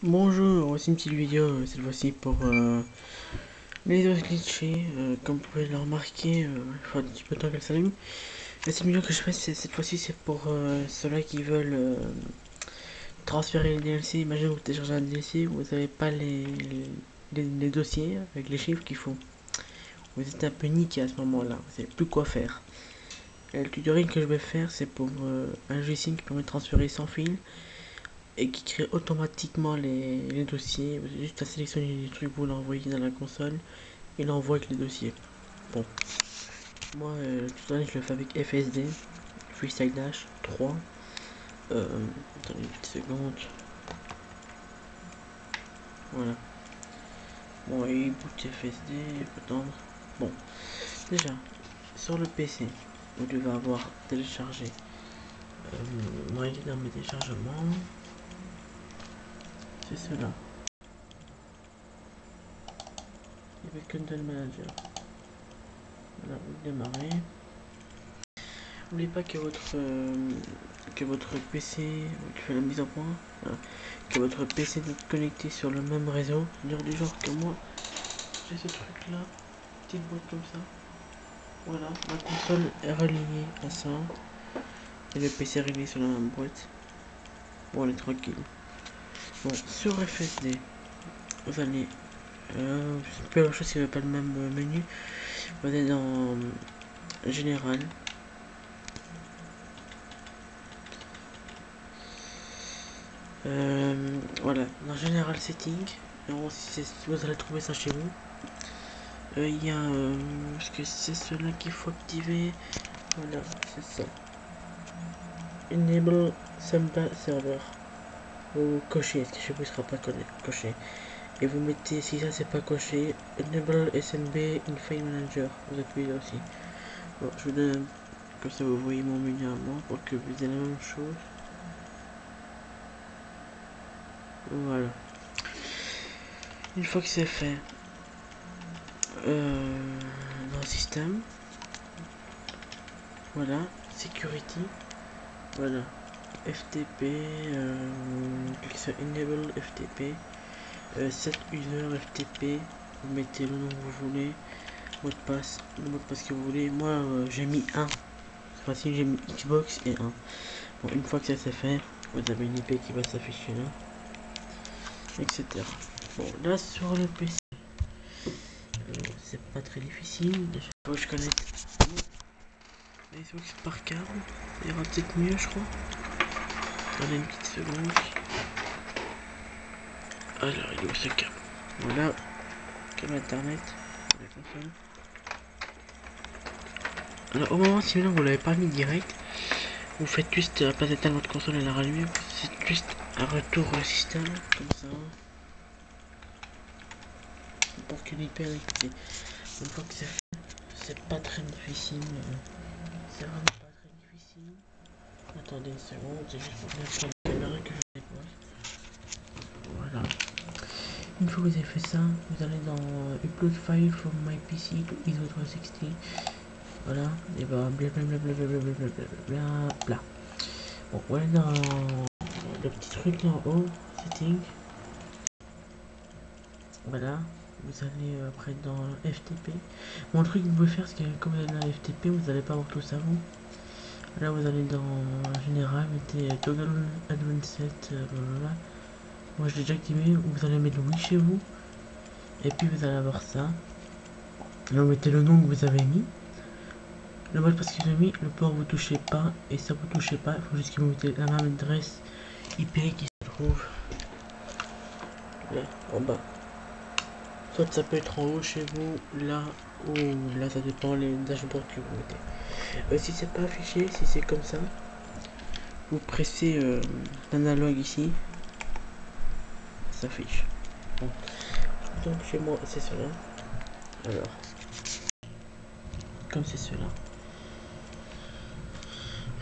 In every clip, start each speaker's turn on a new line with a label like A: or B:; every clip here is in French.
A: Bonjour, voici une petite vidéo cette fois-ci pour les os glitchés. Comme vous pouvez le remarquer, il faut un petit peu de temps qu'elle s'allume. Et cette vidéo que je fais cette fois-ci, c'est pour ceux-là qui veulent transférer les DLC. Imaginez que vous téléchargez un DLC, vous n'avez pas les dossiers avec les chiffres qu'il faut. Vous êtes un peu niqué à ce moment-là, vous savez plus quoi faire. Et le tutoriel que je vais faire, c'est pour un logiciel qui permet de transférer sans fil et qui crée automatiquement les dossiers. Vous avez juste à sélectionner les trucs, vous l'envoyez dans la console et l'envoie avec les dossiers. Bon, moi tout à l'heure je le fais avec FSD, Freestyle Dash 3. Attendez une petite seconde. Voilà. Bon, et boot FSD, il faut attendre. Bon, déjà, sur le PC, vous devez avoir téléchargé. Moi, il est dans mes téléchargements. C'est cela. Il y avait Content Manager. Voilà, vous démarrez. N'oubliez pas que votre PC qui fait la mise en point, voilà, que votre PC est connecté sur le même réseau, c'est-à-dire du genre que moi, j'ai ce truc là, petite boîte comme ça. Voilà, ma console est reliée à ça et le PC est relié sur la même boîte. Bon, on est tranquille. Bon, sur FSD, vous allez, c'est pas la chose si vous n'avez pas le même menu. Vous allez dans Général. Voilà, dans General Setting, vous allez trouver ça chez vous. Il y a, parce que c'est cela qu'il faut activer. Voilà, c'est ça. Enable Samba Server. Vous cochez, ce que je ne sera pas coché. Et vous mettez, si ça c'est pas coché, Enable SNB in File Manager. Vous appuyez là aussi. Bon, je vous donne, comme ça vous voyez mon menu à moi pour que vous ayez la même chose. Voilà. Une fois que c'est fait, dans le système, voilà, security, voilà, FTP, clique sur enable FTP, set user FTP, vous mettez le nom que vous voulez, mot de passe, le mot de passe que vous voulez. Moi j'ai mis 1, c'est facile, j'ai mis Xbox et 1. Bon, une fois que ça c'est fait, vous avez une IP qui va s'afficher là, etc. Bon, là sur le PC, c'est pas très difficile. Déjà, faut que je connecte Xbox par câble, ça ira peut-être mieux, je crois. Attendez une petite seconde. Alors, il est où ce câble? Voilà, câble internet, la console. Alors, au moment si maintenant vous l'avez pas mis direct, vous faites juste à la place d'éteindre votre console et la rallumer, c'est juste un retour au système, comme ça. Pour que l'IP est récupéré. Une fois que c'est fait, c'est pas très difficile. C'est vraiment pas très difficile. Attendez une seconde, c'est juste pour bien prendre la caméra que je dépose. Voilà. Une fois que vous avez fait ça, vous allez dans Upload File from my PC to ISO 360. Voilà, et bah blablabla. Bon, voilà dans le petit truc là en haut, Setting. Voilà, vous allez après dans FTP. Bon, le truc que vous pouvez faire, c'est que comme vous êtes dans FTP, vous n'allez pas avoir tout ça vous. Là, vous allez dans Général, mettez Toggle Advanced, blablabla. Moi, je l'ai déjà activé. Vous allez mettre oui chez vous. Et puis, vous allez avoir ça. Là, vous mettez le nom que vous avez mis. Le mot de passe que vous avez mis, le port vous touchez pas. Et ça vous touchez pas. Il faut juste que vous mettez la même adresse IP qui se trouve là, en bas. Soit ça peut être en haut chez vous, là, ou là, ça dépend les dashboards que vous mettez. Si c'est pas affiché, si c'est comme ça, vous pressez l'analogue ici, ça s'affiche. Bon. Donc chez moi, c'est cela. Alors, comme c'est cela.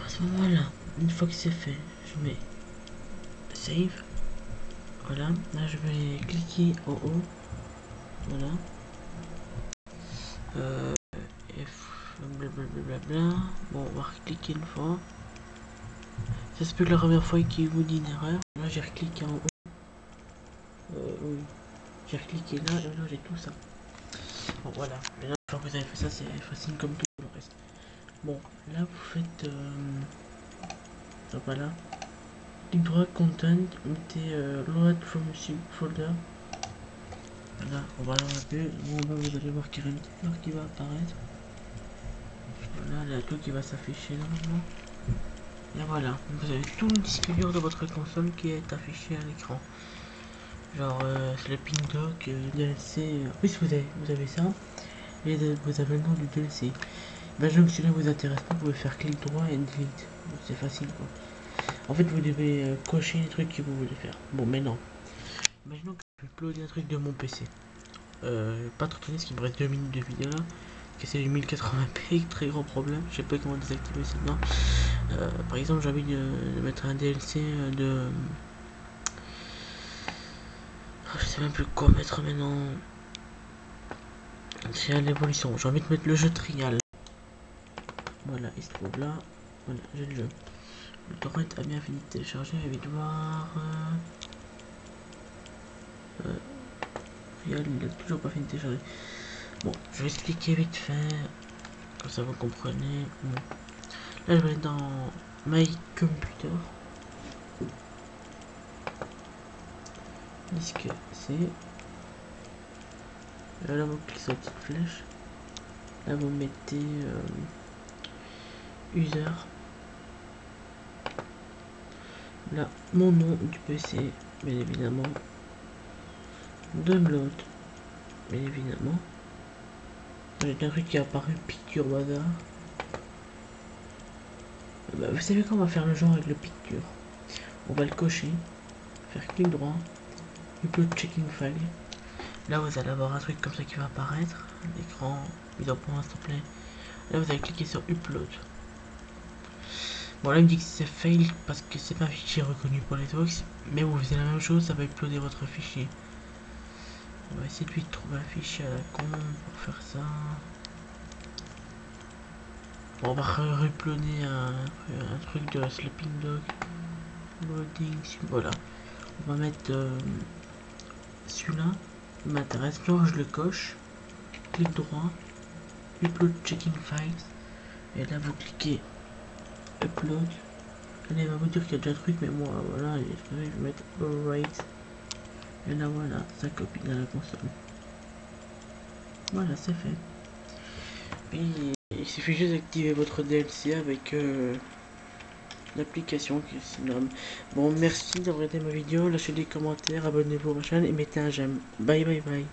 A: À ce moment-là, une fois que c'est fait, je mets save. Voilà, là je vais cliquer en haut. Voilà. Blablabla. Bon, on va recliquer une fois. Ça se peut que la première fois qu'il vous dit une erreur. Là j'ai recliqué en haut. Oui. J'ai cliqué là et maintenant j'ai tout ça. Bon voilà, maintenant une fois que vous avez fait ça, c'est facile comme tout le reste. Bon, là vous faites... voilà. Clic droit, content, mettez load from folder. Voilà, on va voir un peu. Bon, en bas, vous allez voir qu'il y a une petite fleur qui va apparaître. Voilà, il y a tout qui va s'afficher normalement. Et voilà, vous avez tout le disque dur de votre console qui est affiché à l'écran. Genre, c'est le Pink Dog, DLC. En plus, vous avez ça. Et vous avez le nom du DLC. Imaginons que celui-là vous intéresse pas, vous pouvez faire clic droit et delete. C'est facile quoi. En fait, vous devez cocher les trucs que vous voulez faire. Bon, mais non. Imaginons que je vais uploader un truc de mon PC. Pas trop tenir, parce qu'il me reste 2 minutes de vidéo là. Que c'est du 1080p, très gros problème. Je sais pas comment désactiver ça. Non. Par exemple, j'ai envie de mettre un DLC de. Oh, je sais même plus quoi mettre maintenant. C'est à l'évolution. J'ai envie de mettre le jeu Trial. Voilà, il se trouve là. Voilà, j'ai le jeu. Le torrent a bien fini de télécharger. Vite voir. Trial, il a toujours pas fini de télécharger. Bon, je vais expliquer vite fait. Comme ça vous comprenez. Bon. Là, je vais aller dans My Computer. Disque C. Là, vous cliquez sur la petite flèche. Là, vous mettez user. Là, mon nom du PC, bien évidemment. Download, bien évidemment. J'ai un truc qui est apparu, picture bazar. Bah, vous savez comment on va faire le genre avec le picture. On va le cocher, faire clic droit, upload checking file. Là, vous allez avoir un truc comme ça qui va apparaître. L'écran, mise en point, s'il te plaît. Là, vous allez cliquer sur upload. Bon, là, il me dit que c'est fail parce que c'est pas un fichier reconnu pour les Xbox. Mais vous faisiez la même chose, ça va uploader votre fichier. On va essayer de lui trouver un fichier à la con pour faire ça. Bon, on va re-uploader un truc de Sleeping Dog. Loading, voilà. On va mettre celui-là. Il m'intéresse. Genre, je le coche. Clic droit. Upload checking files. Et là, vous cliquez upload. Allez, il va vous dire qu'il y a déjà un truc, mais moi, voilà, je vais mettre alright. Et là, voilà, ça copie dans la console. Voilà, c'est fait. Et il suffit juste d'activer votre DLC avec l'application qui est énorme. Bon, merci d'avoir regardé ma vidéo, lâchez des commentaires, abonnez-vous à ma chaîne et mettez un j'aime. Bye bye bye.